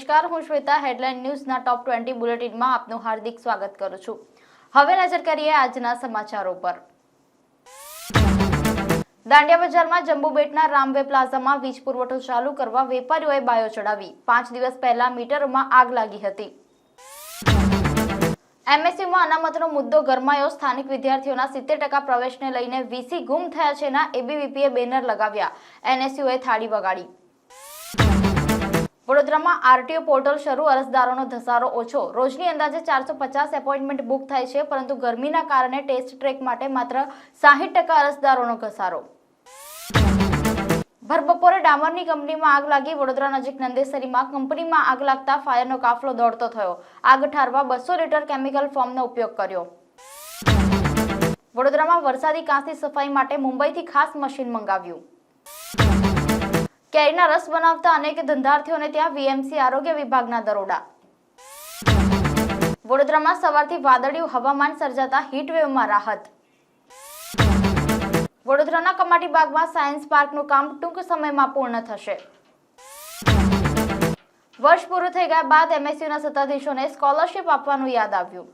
નમસ્કાર, હું શ્વેતા હેડલાઇન ન્યૂઝના ટોપ 20 બુલેટિનમાં આપનું હાર્દિક સ્વાગત કરું છું। હવે નજર કરીએ આજના સમાચારો પર। દાંડિયા બજારમાં જંબુ બેટના રામવે પ્લાઝામાં વીજ પુરવઠો ચાલુ કરવા વેપારીઓએ બાયો ચડાવી 5 દિવસ પહેલા મીટરોમાં આગ લાગી હતી। એમએસયુમાં અનામતનો મુદ્દો ગરમાયો। સ્થાનિક વિદ્યાર્થીઓના 70% પ્રવેશને લઈને વીસી ગુમ થયા છેના એબીવીપીએ બેનર લગાવ્યા। એનએસયુએ થાળી વગાડી। વડોદરામાં આરટીઓ પોર્ટલ શરૂ, અરજદારોનો ધસારો ઓછો। રોજની અંદાજે 450 એપોઇન્ટમેન્ટ બુક થાય છે, પરંતુ ગરમીના કારણે ટેસ્ટ ટ્રેક માટે માત્ર 60% અરજદારોનો ઘસારો। ભરબપોરે ડામરની કંપનીમાં આગ લાગી। વડોદરા નજીક નંદેસરીમાં કંપનીમાં આગ લાગતા ફાયરનો કાફલો દોડતો થયો। આગ ઠારવા 200 લીટર કેમિકલ ફોર્મનો ઉપયોગ કર્યો। વડોદરામાં વરસાદી કાંસની સફાઈ માટે મુંબઈથી ખાસ મશીન મંગાવ્યું। કેરીના રસ બનાવતા અનેક ધંધાર્થીઓને ત્યાં વીએમસી આરોગ્ય વિભાગના દરોડા। વડોદરામાં સવારથી વાદળિયું હવામાન સર્જાતા હીટવેવમાં રાહત। વડોદરાના કમાટી બાગમાં સાયન્સ પાર્કનું કામ ટૂંક સમયમાં પૂર્ણ થશે। વર્ષ પૂરું થઈ ગયા બાદ એમએસયુના સત્તાધીશોને સ્કોલરશિપ આપવાનું યાદ આવ્યું।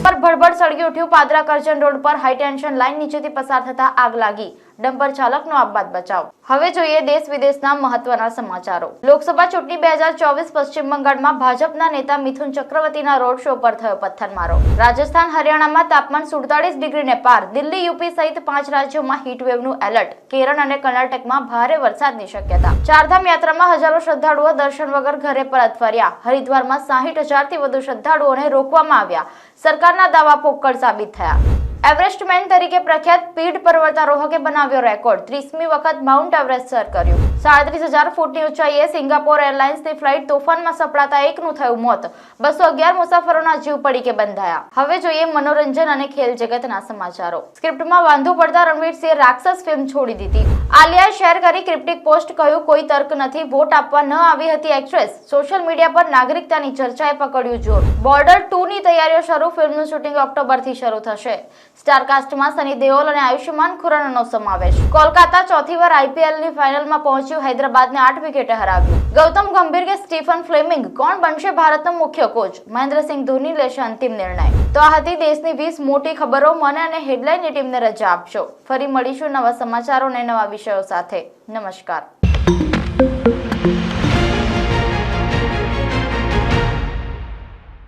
પર ભડભડ સળગી ઉઠ્યું। પાદરા કરજણ રોડ પર હાઈ ટેન્શન લાઇન નીચેથી પસાર થતા આગ લાગી। ડમ્પર ચાલકનો આપઘાત બચાવ। હવે જોઈએ દેશ વિદેશના મહત્વના સમાચારો। લોકસભા ચૂંટણી 2024 પશ્ચિમ બંગાળમાં ભાજપના નેતા મિથુન ચક્રવર્તીના રોડ શો પર થયો પથ્થરમારો। રાજસ્થાન હરિયાણામાં તાપમાન 47 ડિગ્રીને પાર। દિલ્હી યુપી સહિત 5 રાજ્યોમાં હીટવેવનું એલર્ટ। કેરળ અને કર્ણાટકમાં ભારે વરસાદની શક્યતા। ચારધામ યાત્રામાં હજારો શ્રદ્ધાળુઓ દર્શન વગર ઘરે પરત ફર્યા। હરિદ્વારમાં 60,000થી વધુ શ્રદ્ધાળુઓને રોકવામાં આવ્યા। સરકારના દાવા પોકળ સાબિત થયા। એવરેસ્ટ મેન તરીકે પ્રખ્યાત પીઢ પર્વતારોહકે બનાવ્યો રેકોર્ડ। 30મી વખત માઉન્ટ એવરેસ્ટ સર કર્યું। 37,000 ફૂટની ઊંચાઈએ સિંગાપોર એરલાઇન્સની ફ્લાઇટ તોફાનમાં સપડાતા એકનું થયું મોત। 211 મુસાફરોના જીવ પડીકે બંધાયા। હવે જોઈએ મનોરંજન અને ખેલ જગતના સમાચારો। સ્ક્રિપ્ટમાં વાંધો પડતા રણવીરસિંહે રાક્ષસ ફિલ્મ છોડી દીધી। આલિયાએ શેર કરી ક્રિપ્ટિક પોસ્ટ, કહ્યું કોઈ તર્ક નથી, વોટ આપવા ન આવી હતી એક્ટ્રેસ। સોશિયલ મીડિયા પર નાગરિકતાની ચર્ચાએ પકડ્યું જોર। બોર્ડર 2ની તૈયારીઓ શરૂ। ફિલ્મનું શૂટિંગ ઓક્ટોબરથી શરૂ થશે। સ્ટારકાસ્ટમાં સની દેઓલ અને આયુષ્માન ખુરાનાનો સમાવેશ। કોલકાતા ચોથી વાર આઈપીએલની ફાઇનલમાં પહોંચ્યું। હૈદરાબાદને 8 વિકેટે હરાવ્યું। ગૌતમ ગંભીર કે સ્ટીફન ફ્લેમિંગ, કોણ બનશે ભારતનો મુખ્ય કોચ? મહેન્દ્રસિંહ ધોની લેશે અંતિમ નિર્ણય। તો આ હતી દેશની 20 મોટી ખબરો। મને અને હેડલાઇનની ટીમને રજા આપશો। ફરી મળીશું નવા સમાચારો અને નવા વિષયો સાથે। નમસ્કાર।